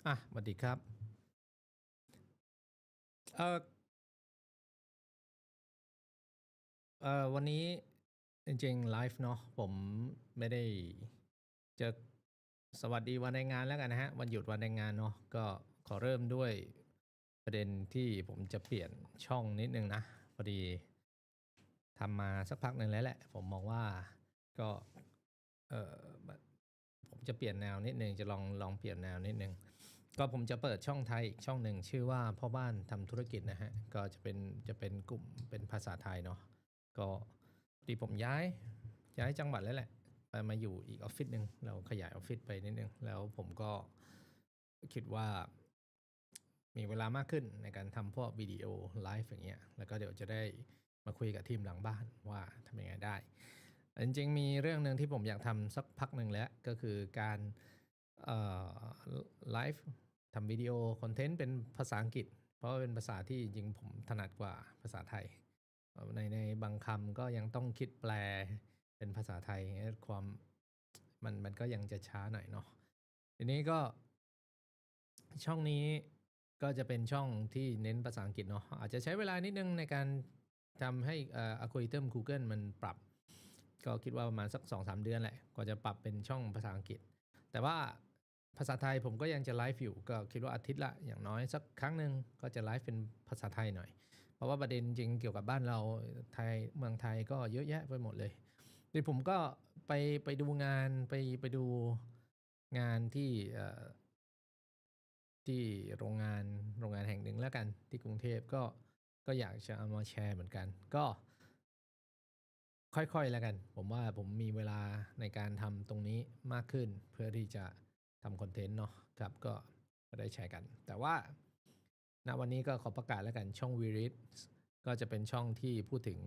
สวัสดีครับเอ่อวันนี้จริงๆไลฟ์เนาะผมไม่ได้จะสวัสดีวันแรงงานแล้วกันนะฮะวันหยุดวันแรงงานเนาะก็ขอเริ่มด้วยประเด็นที่ผมจะเปลี่ยนช่องนิดนึงนะพอดีทำมาสักพักหนึ่งแล้วแหละผมมองว่าก็เออผมจะเปลี่ยนแนวนิดนึงจะลองเปลี่ยนแนวนิดนึงก็ผมจะเปิดช่องไทยอีกช่องหนึ่งชื่อว่าพ่อบ้านทำธุรกิจนะฮะก็จะเป็นกลุ่มเป็นภาษาไทยเนาะก็ดีผมย้ายจังหวัดแล้วแหละไปมาอยู่อีกออฟฟิศหนึ่งเราขยายออฟฟิศไปนิดนึงแล้วผมก็คิดว่ามีเวลามากขึ้นในการทำพวกวิดีโอไลฟ์อย่างเงี้ยแล้วก็เดี๋ยวจะได้มาคุยกับทีมหลังบ้านว่าทำยังไงได้จริงๆมีเรื่องหนึ่งที่ผมอยากทำสักพักหนึ่งแล้วก็คือการไลฟ์ทำวิดีโอคอนเทนต์เป็นภาษาอังกฤษเพราะว่าเป็นภาษาที่จริงผมถนัดกว่าภาษาไทยในบางคำก็ยังต้องคิดแปลเป็นภาษาไทยความมันก็ยังจะช้าหน่อยเนาะทีนี้ก็ช่องนี้ก็จะเป็นช่องที่เน้นภาษาอังกฤษเนาะอาจจะใช้เวลานิดนึงในการทำให้อัลกอริทึม Google มันปรับก็คิดว่าประมาณสัก 2-3 เดือนแหละก็จะปรับเป็นช่องภาษาอังกฤษแต่ว่าภาษาไทยผมก็ยังจะไลฟ์อยู่ก็คิดว่าอาทิตย์ละอย่างน้อยสักครั้งหนึ่งก็จะไลฟ์เป็นภาษาไทยหน่อยเพราะว่าประเด็นจริงเกี่ยวกับบ้านเราไทยเมืองไทยก็เยอะแยะไปหมดเลยโดยผมก็ไปดูงานไปดูงานที่โรงงานแห่งหนึ่งแล้วกันที่กรุงเทพก็อยากจะเอามาแชร์เหมือนกันก็ค่อยๆแล้วกันผมว่าผมมีเวลาในการทำตรงนี้มากขึ้นเพื่อที่จะทำคอนเทนต์เนาะครับก็ได้แชร์กันแต่ว่าณวันนี้ก็ขอประกาศแล้วกันช่อง Wirisr ก็จะเป็นช่องที่พูดถึง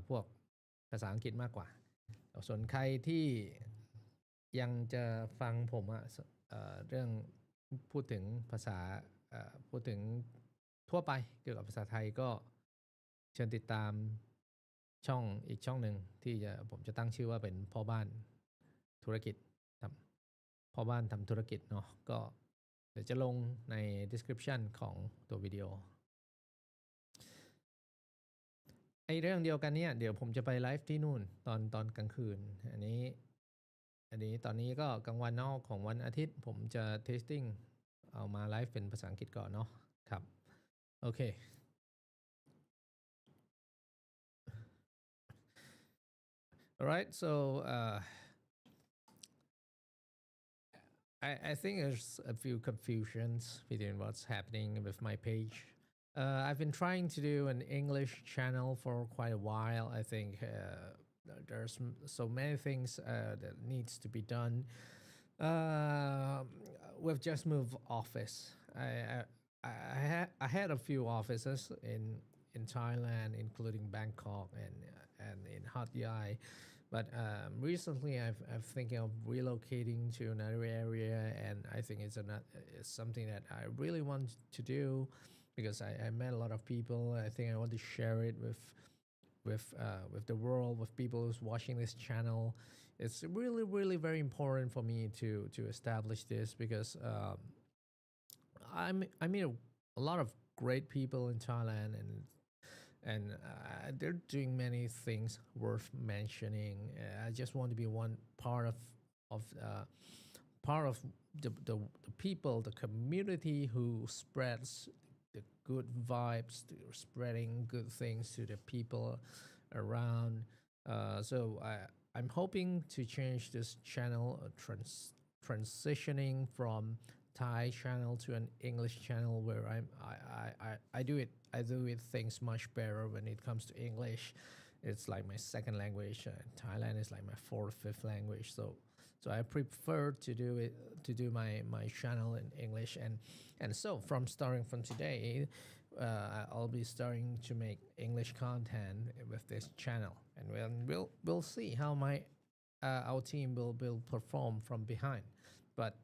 พวกภาษาอังกฤษมากกว่าส่วนใครที่ยังจะฟังผมเรื่องพูดถึงภาษาพูดถึงทั่วไปเกี่ยวกับภาษาไทยก็เชิญติดตามช่องอีกช่องหนึ่งที่ผมจะตั้งชื่อว่าเป็นพ่อบ้านธุรกิจทำพ่อบ้านทำธุรกิจเนาะก็เดี๋ยวจะลงใน description ของตัววิดีโอไอเรื่องเดียวกันเนี่ยเดี๋ยวผมจะไปไลฟ์ที่นู่นตอนกลางคืนอันนี้ตอนนี้ก็กลางวันนอกของวันอาทิตย์ผมจะ testing เอามาไลฟ์เป็นภาษาอังกฤษก่อนเนาะครับโอเค alright so I think there's a few confusions between what's happening with my page. I've been trying to do an English channel for quite a while. I think there's so many things that needs to be done. We've just moved office. I had a few offices in Thailand, including Bangkok and in Hat Yai. But recently, I'm thinking of relocating to another area, and I think it's something that I really want to do because I met a lot of people. I think I want to share it with the world, with people who's watching this channel. It's really very important for me to establish this because I meet a lot of great people in Thailand and they're doing many things worth mentioning. I just want to be one part of the people, the community who spreads the good vibes, spreading good things to the people around. So I'm hoping to change this channel, transitioning from Thai channel to an English channel where I do it things much better when it comes to English. It's like my second language. Thailand is like my fourth, fifth language. So I prefer to do my channel in English and so starting from today, I'll be starting to make English content with this channel, and we'll see how our team will perform from behind, but.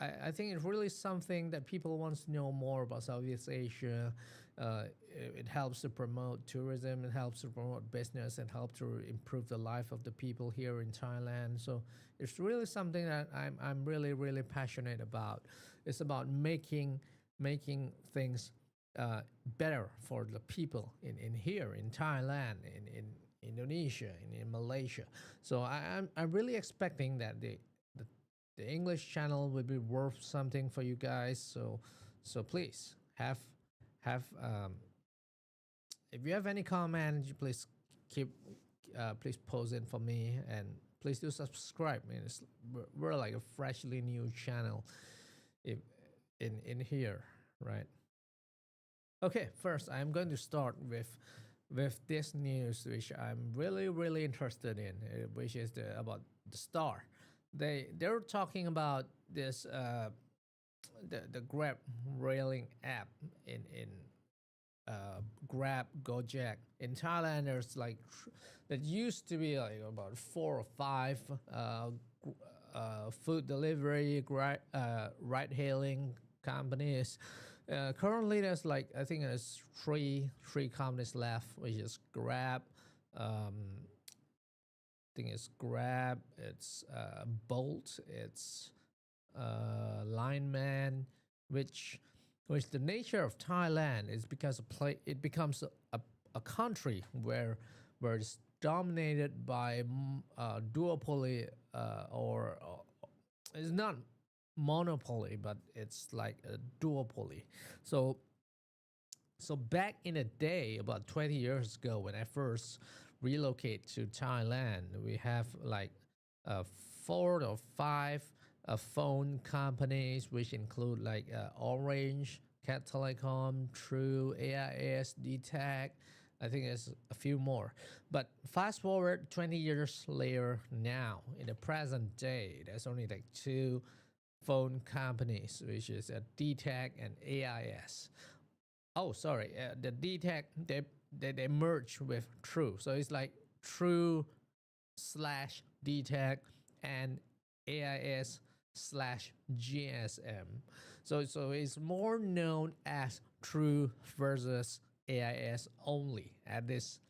I think it's really something that people want to know more about Southeast Asia, It helps to promote tourism, it helps to promote business, and help to improve the life of the people here in Thailand. So it's really something that I'm really passionate about. It's about making things better for the people in here in Thailand, in Indonesia, in Malaysia. So I'm really expecting that the English channel will be worth something for you guys. So please have if you have any comment, please keep please post it for me, and please do subscribe. I mean, we're like a freshly new channel if, in here, right? Okay, first I'm going to start with this news, which I'm really interested in, which is about the Star. They're talking about this the Grab railing app in Grab Gojek in Thailand. There's like that used to be like about 4 or 5 food delivery ride hailing companies. Currently, there's like I think there's three companies left, which is Grab. I think it's Grab. It's Bolt. It's Lineman, which the nature of Thailand is because it becomes a country where it's dominated by duopoly or it's not monopoly, but it's like a duopoly. So back in the day, about 20 years ago, when I first relocated to Thailand, we have like 4 or 5 phone companies, which include like Orange, Cat Telecom, True, AIS, DTAC. I think there's a few more. But fast forward 20 years later, now in the present day, there's only like 2 phone companies, which is DTAC and AIS. Oh, sorry, the DTAC they merge with True, so it's like True slash DTAC and AIS slash GSM. So it's more known as True versus AIS only at this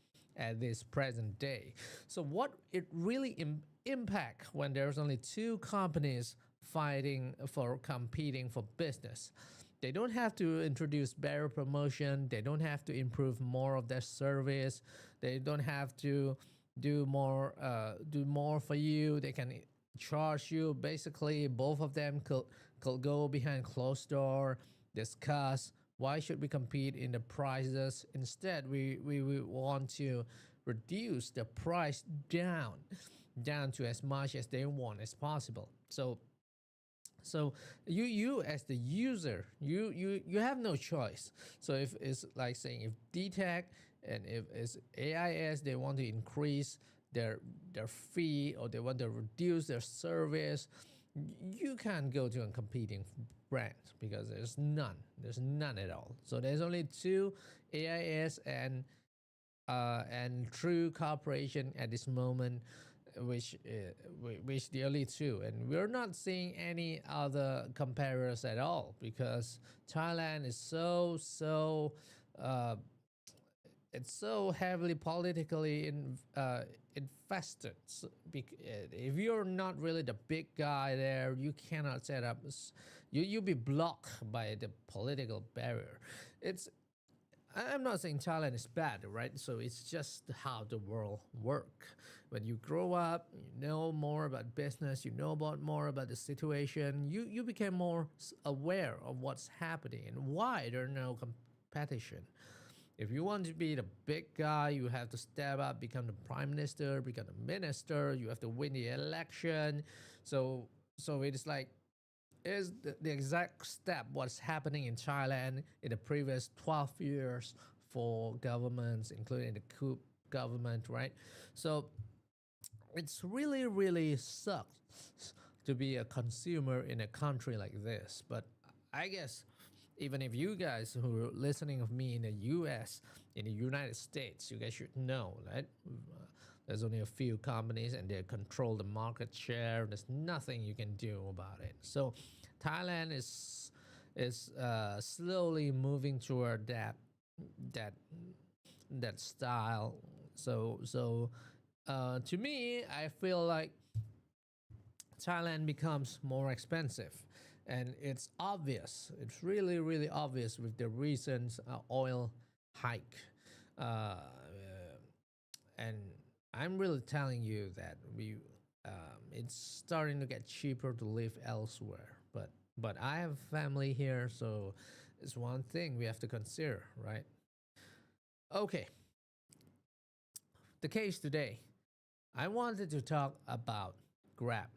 present day. So what it really impact when there's only 2 companies fighting for competing for business. They don't have to introduce better promotion. They don't have to improve more of their service. They don't have to do more for you. They can charge you. Basically, both of them could go behind closed door, discuss why should we compete in the prices. Instead, we want to reduce the price down to as much as they want as possible. So you as the user, you have no choice. So if it's like saying if DTAC and if it's AIS, they want to increase their fee or they want to reduce their service, you can't go to a competing brand because there's none at all. So there's only 2, AIS and True Corporation at this moment, which the only 2, and we're not seeing any other competitors at all because Thailand is so it's so heavily politically infested. So, if you're not really the big guy there, you cannot set up. You'll be blocked by the political barrier. I'm not saying Thailand is bad, right? So it's just how the world works. When you grow up, you know more about business, you know more about the situation, you become more aware of what's happening and why there's no competition. If you want to be the big guy, you have to step up, become the prime minister, become the minister, you have to win the election. So it's like, is the exact step what's happening in Thailand in the previous 12 years for governments, including the coup government, right? So it's really sucks to be a consumer in a country like this. But I guess even if you guys who are listening of me in the US, in the United States, you guys should know, right? There's only a few companies and they control the market share. There's nothing you can do about it. So Thailand is slowly moving toward that that that style. So to me, I feel like Thailand becomes more expensive, and it's obvious. It's really, really obvious with the recent oil hike, uh, and I'm really telling you that it's starting to get cheaper to live elsewhere. But I have family here, so it's one thing we have to consider, right? Okay, the case today. I wanted to talk about Grab.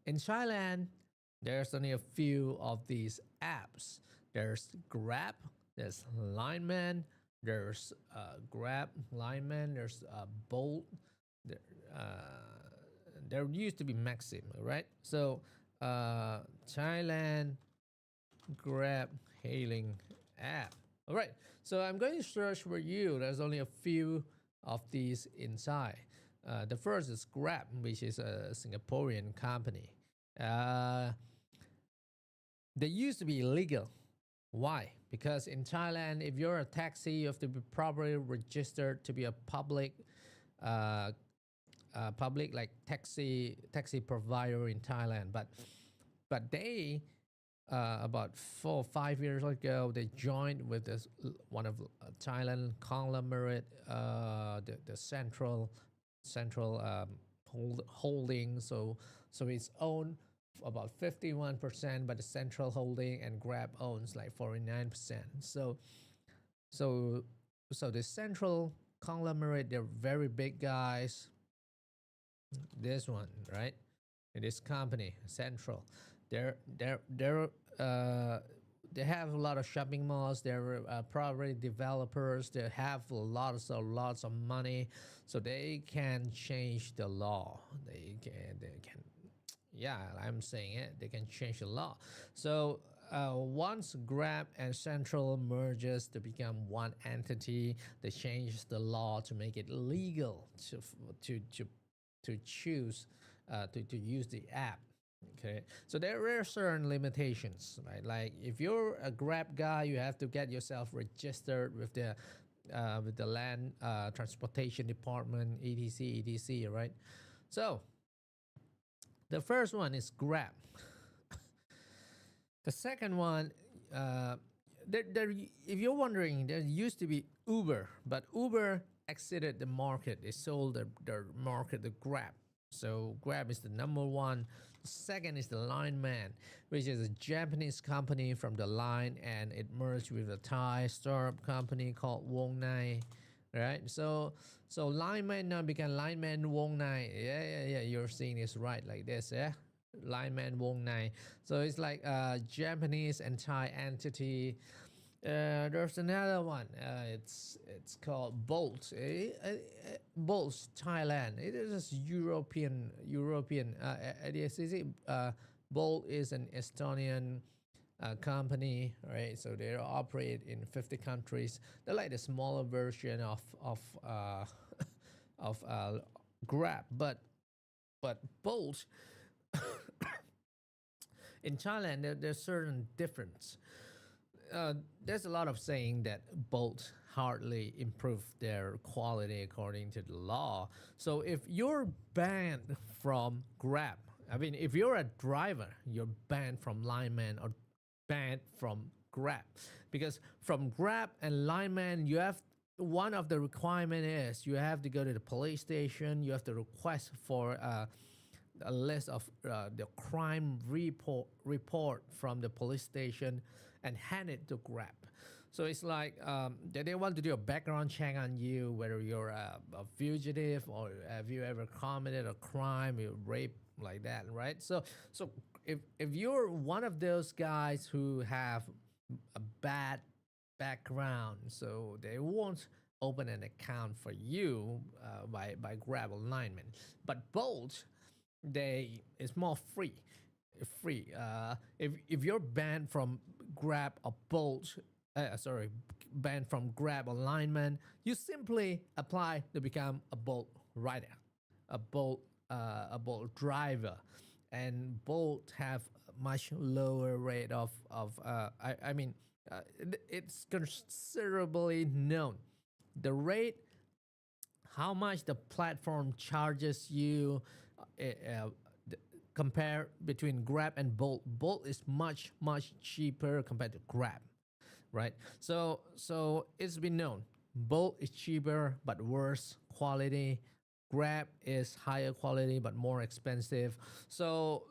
In Thailand, there's only a few of these apps. There's Grab, there's Lineman, there's Grab, Lineman, there's Bolt. There, there used to be Maxim, right? So Thailand Grab hailing app. All right. So I'm going to search for you. There's only a few of these inside. The first is Grab, which is a Singaporean company. Uh, they used to be illegal. Why? Because in Thailand, if you're a taxi, you have to be properly registered to be a uh, public like taxi provider in Thailand. But they about 4 or 5 years ago, they joined with this one of Thailand conglomerate, the central holding. So it's owned about 51% by the central holding, and Grab owns like 49%. So so the central conglomerate, they're very big guys. This one, right? This company, Central, they're they have a lot of shopping malls. They're property developers. They have lots of money, so they can change the law. They can. Yeah, I'm saying it. They can change the law. So once Grab and Central merges to become one entity, they change the law to make it legal to choose to use the app. Okay, so there are certain limitations, right? Like if you're a Grab guy, you have to get yourself registered with the land transportation department, etc, right? So the first one is Grab. The second one, if you're wondering, there used to be Uber, but Uber exited the market. They sold their market to Grab. So Grab is the number one. The second is the Lineman, which is a Japanese company from the line, and it merged with a Thai startup company called Wong Nai. Right? So Lineman now became Lineman Wong Nai. Yeah. You're seeing this right, like this, yeah. Lineman Wong Nai. So it's like a Japanese and Thai entity. There's another one. It's called Bolt. Bolt Thailand. It is European. Bolt is an Estonian company, right? So they operate in 50 countries. They're like the smaller version of Grab, but Bolt in Thailand, there's certain difference. There's a lot of saying that Bolt hardly improve their quality according to the law. So if you're banned from Grab, I mean, if you're a driver, you're banned from Lineman or banned from Grab, because from Grab and Lineman, you have one of the requirement is you have to go to the police station. You have to request for a list of the crime report from the police station and hand it to Grab. So it's like they want to do a background check on you, whether you're a fugitive or have you ever committed a crime, you rape, like that, right? So if you're one of those guys who have a bad background, so they won't open an account for you by Grab or Lineman. But Bolt, it's more free. If you're banned from Grab or Bolt, banned from Grab or Lineman, you simply apply to become a Bolt rider, a Bolt driver, and Bolt have much lower rate of I mean It's considerably known. The rate, how much the platform charges you, compare between Grab and Bolt. Bolt is much cheaper compared to Grab, right? So it's been known. Bolt is cheaper but worse quality. Grab is higher quality but more expensive. So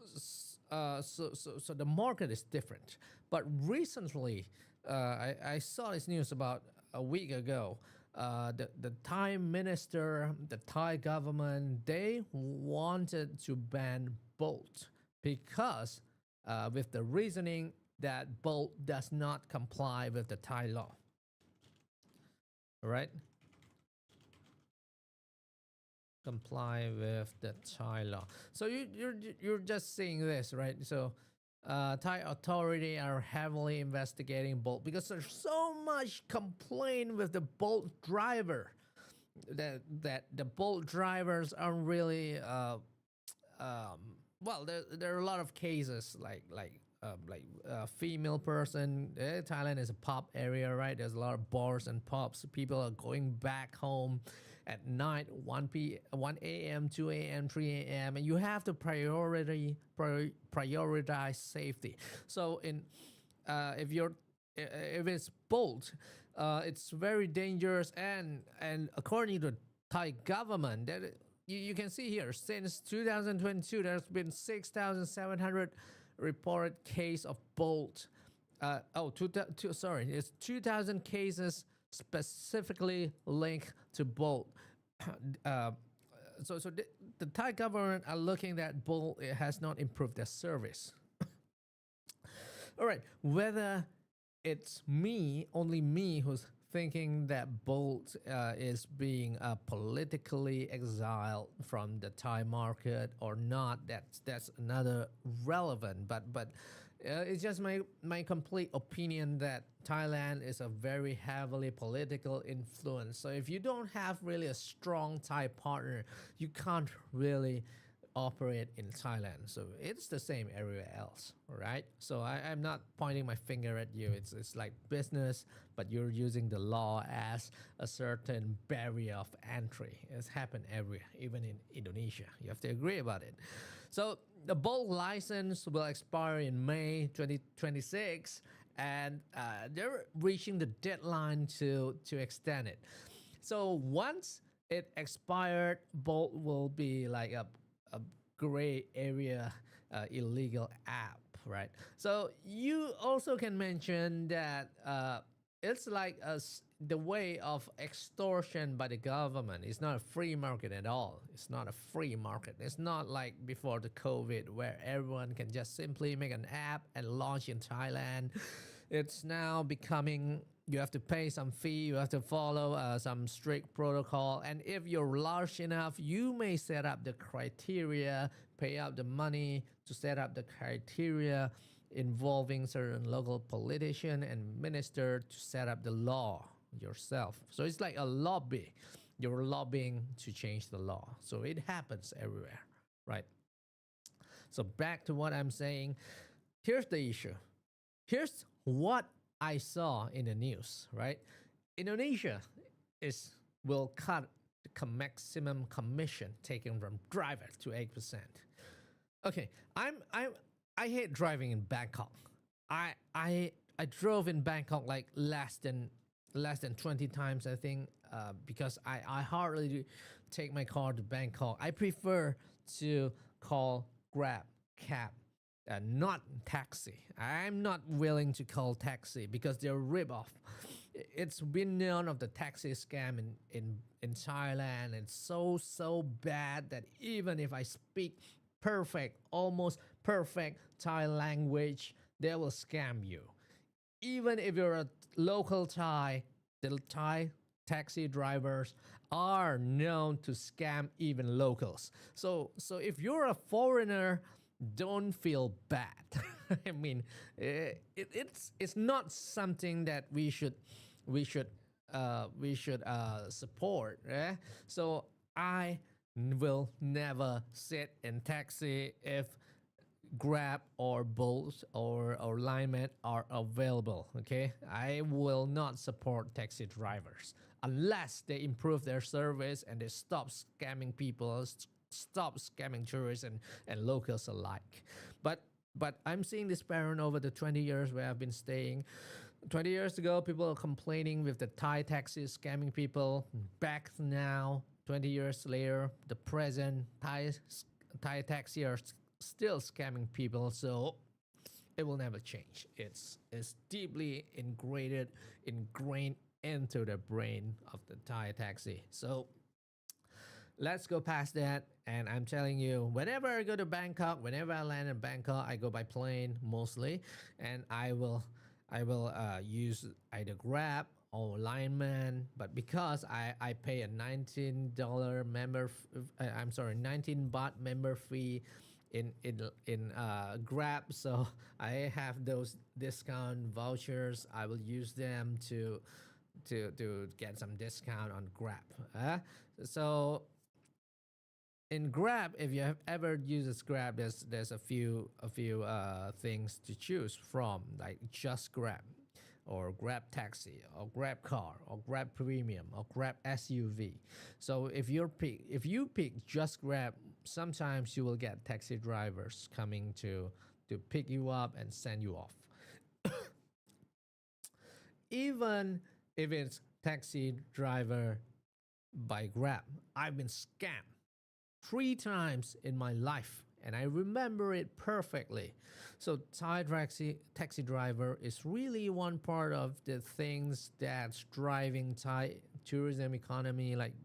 the market is different. But recently, I saw this news about a week ago. The Thai minister, the Thai government, they wanted to ban Bolt because with the reasoning that Bolt does not comply with the Thai law. All right? Comply with the Thai law. So you're just seeing this, right? So Thai authority are heavily investigating Bolt because there's so much complaint with the Bolt driver that the Bolt drivers aren't really well, there are a lot of cases like female person. Thailand is a pub area, right? There's a lot of bars and pubs. People are going back home at night, 1 a.m., 2 a.m., 3 a.m., and you have to prioritize safety. So if it's Bolt, it's very dangerous, and according to Thai government, that you can see here, since 2022, there's been 6,700 reported case of Bolt. It's 2,000 cases specifically linked to Bolt. So the Thai government are looking that Bolt has not improved their service. All right, whether it's only me who's thinking that Bolt is being politically exiled from the Thai market or not, that's another relevant. But it's just my complete opinion that Thailand is a very heavily political influence. So if you don't have really a strong Thai partner, you can't really operate in Thailand. So it's the same everywhere else, right? So I'm not pointing my finger at you. It's like business, but you're using the law as a certain barrier of entry. It's happened everywhere, even in Indonesia. You have to agree about it. So the Bolt license will expire in May 2026, and they're reaching the deadline to extend it. So once it expired, Bolt will be like a gray area illegal app, right? So you also can mention that it's like the way of extortion by the government. It's not a free market at all. It's not a free market. It's not like before the COVID where everyone can just simply make an app and launch in Thailand. It's now becoming, you have to pay some fee, you have to follow some strict protocol, and if you're large enough, you may set up the criteria, pay out the money to set up the criteria involving certain local politician and minister to set up the law yourself. So it's like a lobby. You're lobbying to change the law. So it happens everywhere, right? So back to what I'm saying. Here's the issue. Here's what I saw in the news, right? Indonesia will cut the maximum commission taken from driver to 8%. Okay, I hate driving in Bangkok. I drove in Bangkok like less than 20 times, I think, because I hardly take my car to Bangkok. I prefer to call Grab, cab, not taxi. I'm not willing to call taxi because they're rip-off. It's been known of the taxi scam in Thailand. It's so bad that even if I speak almost perfect Thai language, they will scam you. Even if you're a local Thai, the Thai taxi drivers are known to scam even locals. So if you're a foreigner, don't feel bad. I mean, it's not something that we should support. So I will never sit in taxi if Grab or Bolt or Lineman are available. Okay, I will not support taxi drivers unless they improve their service and they stop scamming people, stop scamming tourists and locals alike. But I'm seeing this pattern over the 20 years where I've been staying. 20 years ago, people are complaining with the Thai taxis scamming people. Back now, 20 years later, the present Thai taxi are still scamming people. So it will never change. It's deeply ingrained into the brain of the Thai taxi. So let's go past that. And I'm telling you, whenever I go to Bangkok, whenever I land in Bangkok, I go by plane mostly, and I will use either Grab or Lineman. But because I pay a $19 19 baht member fee in Grab, so I have those discount vouchers. I will use them to get some discount on Grab. So in Grab, if you have ever used Grab, there's a few things to choose from, like Just Grab, or Grab Taxi, or Grab Car, or Grab Premium, or Grab SUV. So if you pick Just Grab, sometimes you will get taxi drivers coming to pick you up and send you off. Even if it's taxi driver by Grab, I've been scammed 3 times in my life, and I remember it perfectly. So Thai taxi driver is really one part of the things that's driving Thai tourism economy like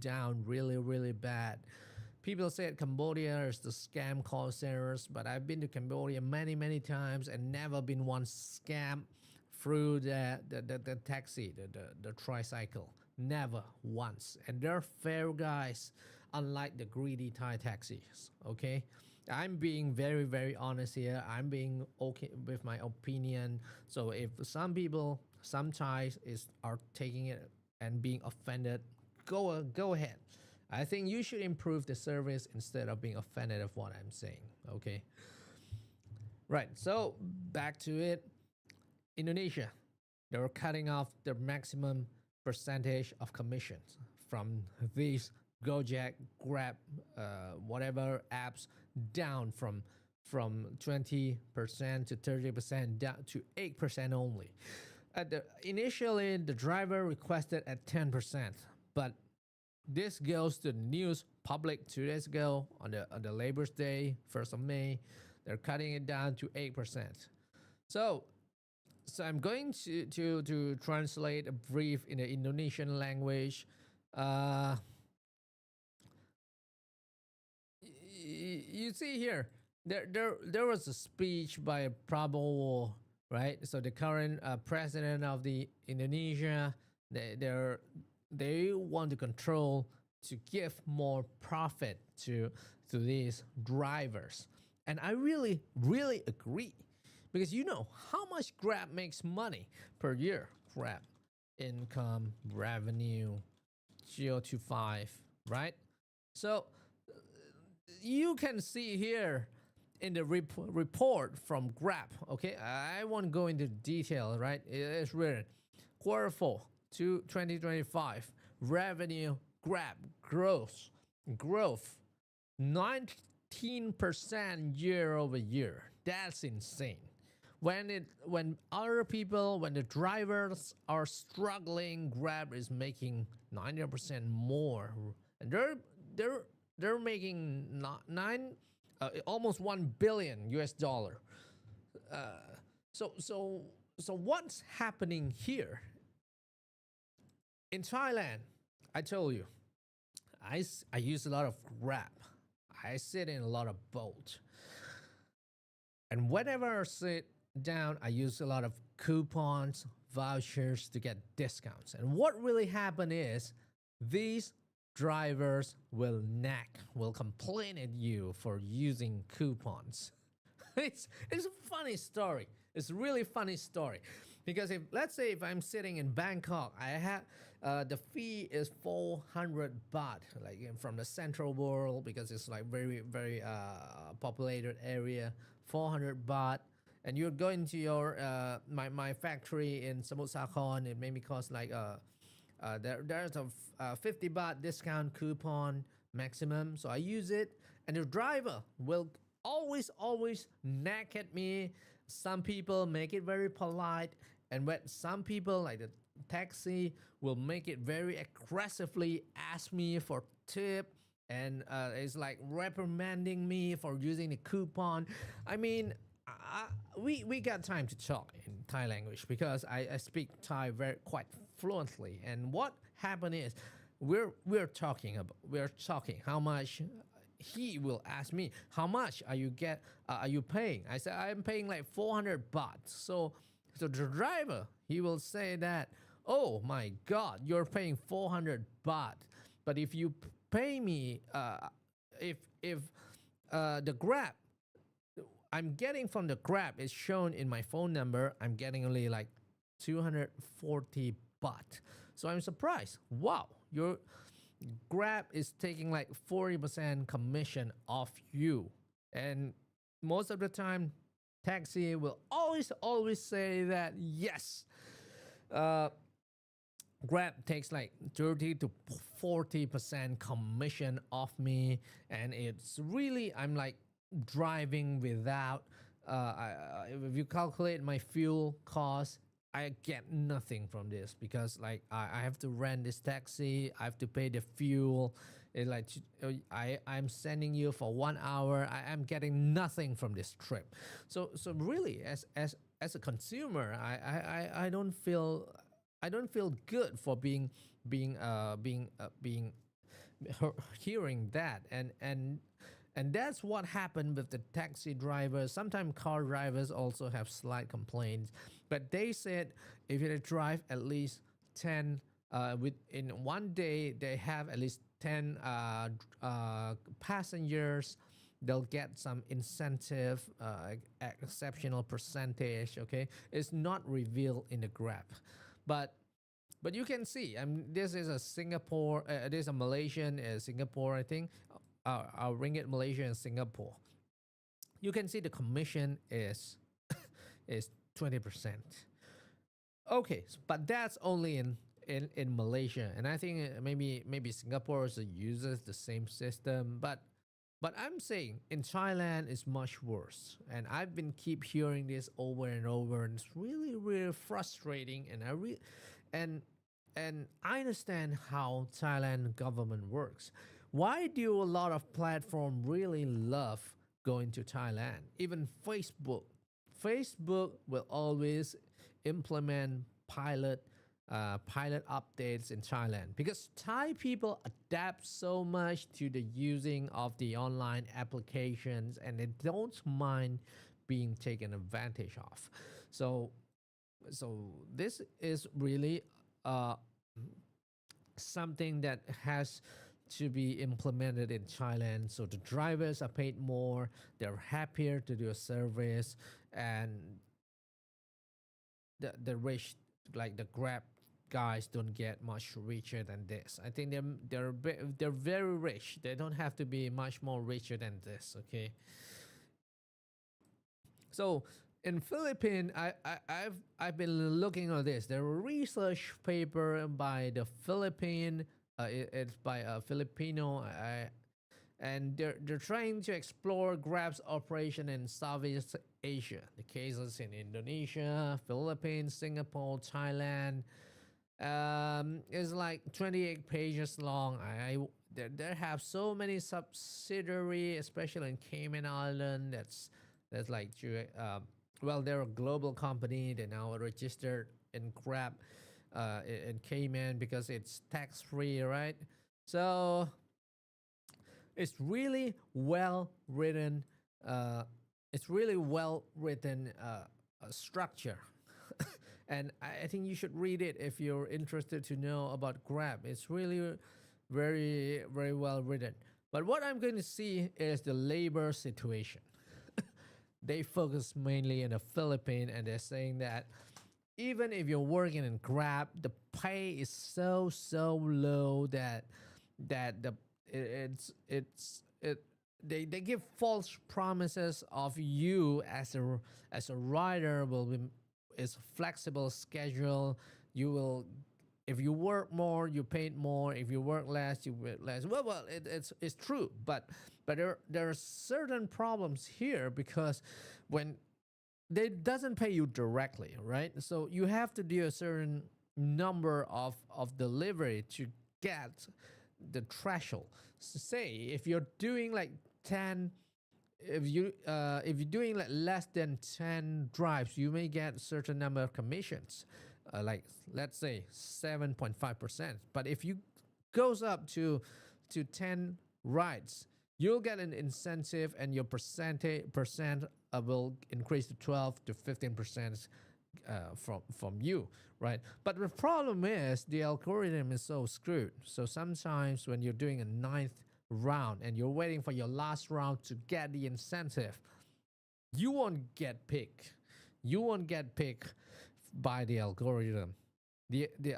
down really bad. People say Cambodia is the scam call centers, but I've been to Cambodia many times and never been once scammed through the taxi, the tricycle. Never once. And they're fair guys, unlike the greedy Thai taxis. Okay, I'm being very honest here. I'm being okay with my opinion. So if some people, some Thais are taking it and being offended, go ahead. I think you should improve the service instead of being offended of what I'm saying. Okay, right. So back to it. Indonesia, they're cutting off the maximum percentage of commissions from these Gojek, Grab, whatever apps, down from 20% to 30%, down to 8% only. Initially, the driver requested at 10%, but this goes to the news public 2 days ago on the Labor's Day, 1st of May. They're cutting it down to 8%. So I'm going to translate a brief in the Indonesian language. You see here, there was a speech by Prabowo, right? So the current president of the Indonesia, they want to control, to give more profit to these drivers, and I really agree, because you know how much Grab makes money per year. Grab income revenue 0.25, right? So you can see here in the report from Grab. Okay, I won't go into detail, right? It's written Q4 2025 revenue Grab growth 19% year over year. That's insane. When the drivers are struggling, Grab is making 90% more, and they're making almost $1 billion US dollar. So what's happening here in Thailand? I told you, I use a lot of Grab. I sit in a lot of Bolt, and whenever I sit down, I use a lot of coupons, vouchers to get discounts. And what really happened is these drivers will complain at you for using coupons. It's a funny story. It's a really funny story. Because if let's say if I'm sitting in Bangkok, I have the fee is 400 baht, like from the central world, because it's like very populated area. 400 baht, and you're going to your my factory in Samut Sakhon. It maybe cost like there's a 50 baht discount coupon maximum, so I use it, and the driver will always nag at me. Some people make it very polite, and when some people like the taxi will make it very aggressively ask me for tip, and it's like reprimanding me for using the coupon. I mean, we got time to talk in Thai language because I speak Thai very quite fluently. And what happened is we're talking how much. He will ask me, how much are you paying? I said I'm paying like 400 baht. So the driver, he will say that, oh my God, you're paying 400 baht. But if you pay me, if the Grab I'm getting from the Grab is shown in my phone number, I'm getting only like 240 baht. So I'm surprised. Wow, your Grab is taking like 40% commission off you. And most of the time, taxi will always say that yes, Grab takes like 30 to 40% commission off me, and it's really I'm like driving without. If you calculate my fuel cost, I get nothing from this because like I have to rent this taxi, I have to pay the fuel. It's like I'm sending you for 1 hour. I am getting nothing from this trip. So really, as a consumer, I don't feel good for being hearing that, and that's what happened with the taxi drivers. Sometimes car drivers also have slight complaints, but they said if you drive at least 10 in one day, they have at least 10 passengers, they'll get some incentive, exceptional percentage. Okay, it's not revealed in the Grab, but you can see. This is a Singapore. This is a Malaysian, Singapore, I think. Our ringgit, Malaysia and Singapore. You can see the commission is 20%. Okay, but that's only in Malaysia, and I think maybe Singapore also uses the same system. But I'm saying in Thailand it's much worse, and I've been keep hearing this over and over, and it's really frustrating. And I understand how Thailand government works. Why do a lot of platforms really love going to Thailand? Even Facebook will always implement pilot updates in Thailand because Thai people adapt so much to the using of the online applications, and they don't mind being taken advantage of. So this is really something that has to be implemented in Thailand. So the drivers are paid more, they're happier to do a service, and the rich, like the Grab guys, don't get much richer than this. I think they're very rich. They don't have to be much more richer than this. Okay. So in Philippines, I've been looking at this. There a research paper by the Philippine. It's by a Filipino, and they're trying to explore Grab's operation in Southeast Asia. The cases in Indonesia, Philippines, Singapore, Thailand. It's like 28 pages long. There have so many subsidiaries, especially in Cayman Island. That's like well, they're a global company. They're now registered in Grab. In Cayman because it's tax free, right? So it's really well written. Structure, and I think you should read it if you're interested to know about Grab. It's really very well written. But what I'm going to see is the labor situation. They focus mainly in the Philippines, and they're saying that even if you're working in Grab, the pay is so low that they give false promises of you as a rider will be is flexible schedule. You will, if you work more, you paid more. If you work less, you get less. Well, it's true, but there are certain problems here because when they doesn't pay you directly, right? So you have to do a certain number of delivery to get the threshold. So say if you're doing like 10, if you're doing like less than 10 drives, you may get a certain number of commissions, like let's say 7.5%. But if you goes up to 10 rides, you'll get an incentive and your percent will increase to 12 to 15% from you, right? But the problem is the algorithm is so screwed. So sometimes when you're doing a ninth round and you're waiting for your last round to get the incentive, you won't get picked. You won't get picked by the algorithm. The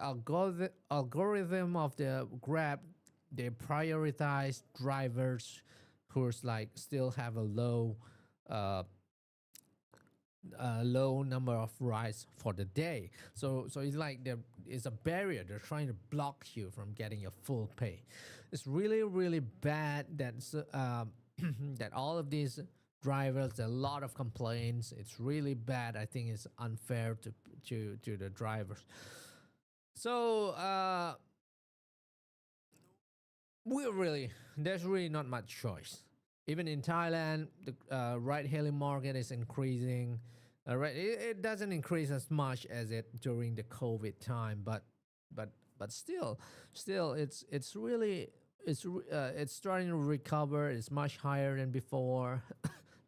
algorithm of the Grab, they prioritize drivers who's like still have a low number of rides for the day. So it's like there is a barrier. They're trying to block you from getting your full pay. It's really bad that that all of these drivers, a lot of complaints. It's really bad. I think it's unfair to the drivers. So there's really not much choice. Even in Thailand, the ride-hailing market is increasing. Right, it doesn't increase as much as it during the COVID time, but still, it's really it's starting to recover. It's much higher than before.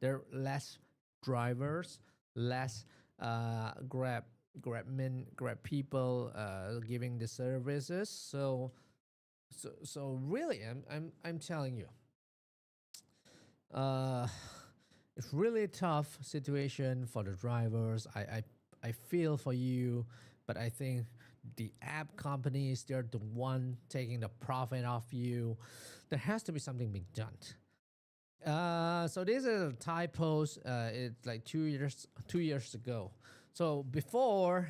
There are less drivers, less Grab people giving the services. So really, I'm telling you, it's really tough situation for the drivers. I feel for you, but I think the app companies, they're the one taking the profit off you. There has to be something being done. So this is a Thai post. It's like 2 years ago. So before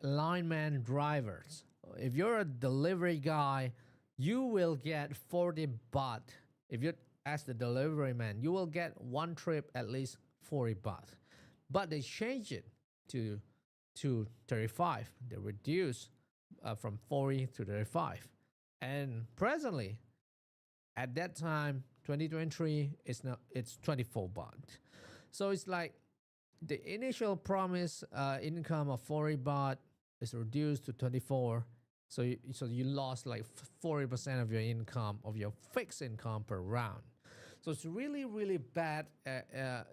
lineman drivers, if you're a delivery guy, you will get 40 baht. If you as the delivery man, you will get one trip at least 40 baht. But they changed it to 35. They reduced from 40 to 35. And presently, at that time, 2023, it's 24 baht. So it's like the initial promise income of 40 baht is reduced to 24. So you lost like 40% of your income, of your fixed income per round. So it's really bad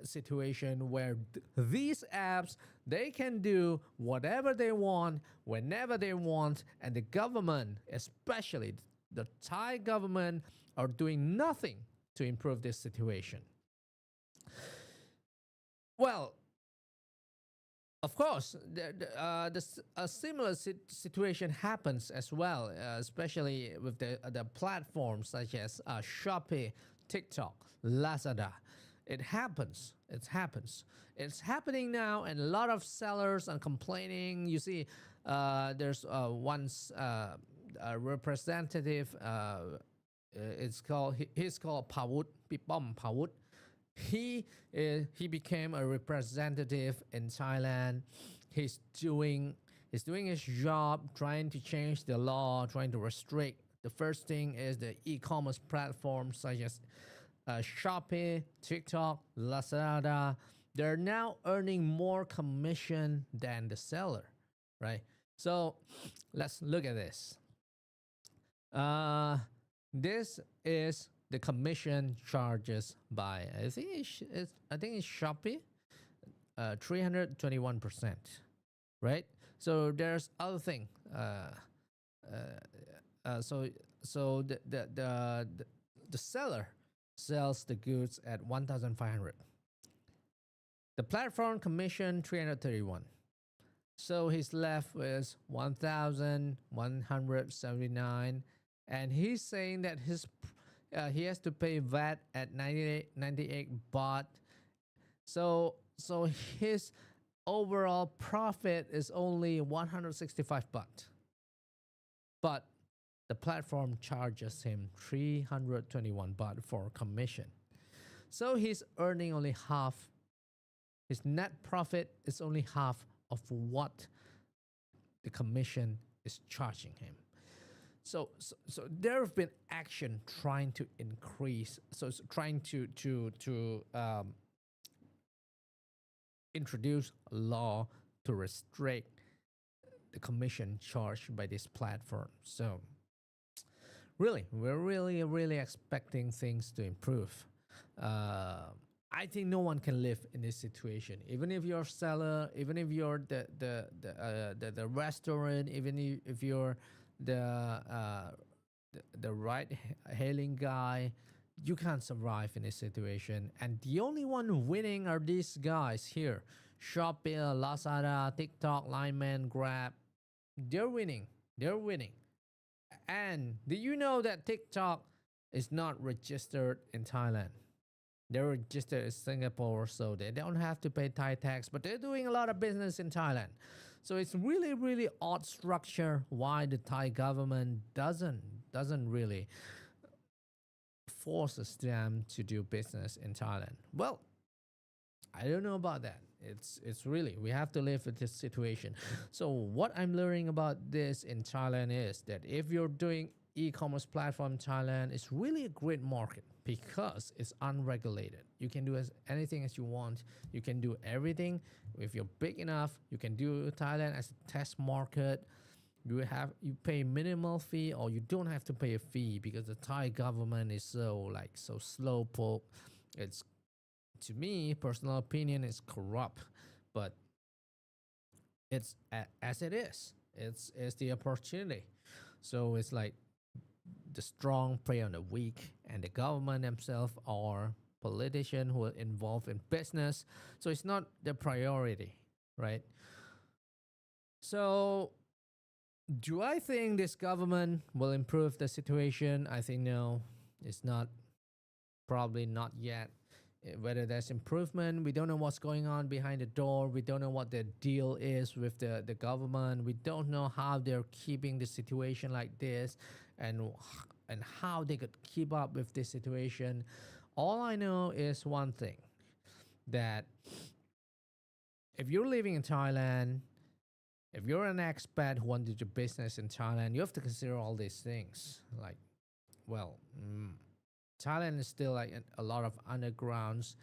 situation where these apps, they can do whatever they want, whenever they want, and the government, especially the Thai government, are doing nothing to improve this situation. Well, of course, a similar situation happens as well, especially with the platforms such as Shopee, TikTok, Lazada. It happens. It happens. It's happening now, and a lot of sellers are complaining. You see, there's once a representative. He's called Pawut, Pipom Pawut. He became a representative in Thailand. He's doing his job, trying to change the law, trying to restrict. The first thing is the e-commerce platforms such as Shopee, TikTok, Lazada. They're now earning more commission than the seller, right? So let's look at this. This is the commission charges by I think it's Shopee, 321%, right? So there's other thing. So the seller sells the goods at 1,500. The platform commission 331. So he's left with 1,179, and he's saying that he has to pay VAT at 98 baht. So his overall profit is only 165 baht, but the platform charges him 321 baht for commission. So he's earning only half. His net profit is only half of what the commission is charging him. So there have been action trying to increase, trying to introduce a law to restrict the commission charged by this platform. So really, we're really expecting things to improve. I think no one can live in this situation. Even if you're a seller, even if you're the restaurant, even if you're the ride hailing guy, you can't survive in this situation. And the only one winning are these guys here: Shopee, Lazada, TikTok, Lineman, Grab. They're winning. They're winning. And do you know that TikTok is not registered in Thailand? They're registered in Singapore, so they don't have to pay Thai tax, but they're doing a lot of business in Thailand. So it's really odd structure why the Thai government doesn't really forces them to do business in Thailand. Well, I don't know about that. It's really, we have to live with this situation. So what I'm learning about this in Thailand is that if you're doing e-commerce platform in Thailand, it's really a great market because it's unregulated. You can do anything as you want. You can do everything. If you're big enough, you can do Thailand as a test market. You pay minimal fee, or you don't have to pay a fee because the Thai government is so slow poke. It's, to me, personal opinion, is corrupt, but it's as it is. It's the opportunity. So it's like the strong prey on the weak, and the government themselves are politicians who are involved in business. So it's not the priority, right? So do I think this government will improve the situation? I think no, it's not. Probably not yet. Whether there's improvement, we don't know what's going on behind the door. We don't know what the deal is with the government. We don't know how they're keeping the situation like this, and how they could keep up with this situation. All I know is one thing, that if you're living in Thailand, if you're an expat who wants to do business in Thailand, you have to consider all these things. Like, well, Thailand is still like a lot of underground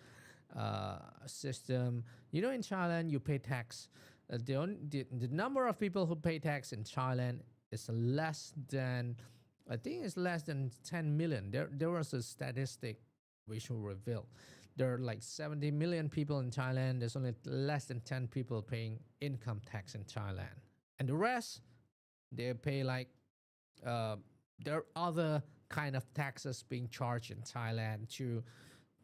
system. You know, in Thailand, you pay tax. The number of people who pay tax in Thailand is less than, I think it's less than 10 million. There was a statistic which will reveal there are like 70 million people in Thailand. There's only less than 10 people paying income tax in Thailand. And the rest, they pay like, there are other kind of taxes being charged in Thailand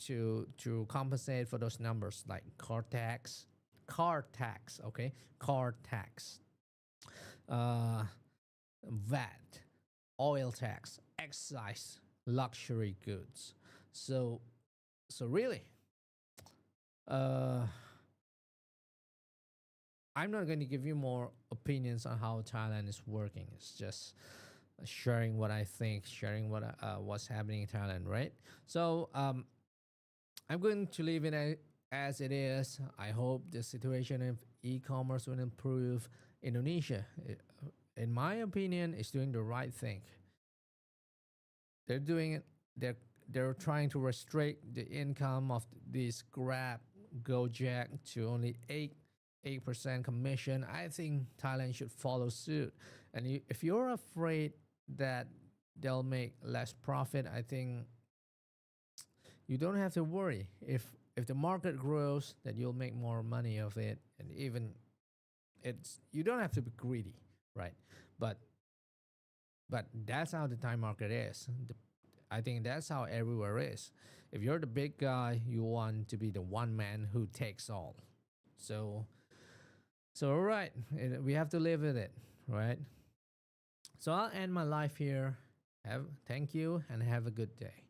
to compensate for those numbers, like car tax, okay, car tax, VAT, oil tax, excise, luxury goods. So really, I'm not going to give you more opinions on how Thailand is working. It's just sharing what I think, sharing what's happening in Thailand, right? So I'm going to leave it as it is. I hope the situation of e-commerce will improve. Indonesia, in my opinion, is doing the right thing. They're doing it. They're trying to restrict the income of these Grab, Gojek to only 8% commission. I think Thailand should follow suit. And if you're afraid that they'll make less profit, I think you don't have to worry. If the market grows, then you'll make more money of it. And even you don't have to be greedy, right? But that's how the Thai market is. I think that's how everywhere is. If you're the big guy, you want to be the one man who takes all. So So, all right, we have to live with it, right? So, I'll end my life here. Thank you and have a good day.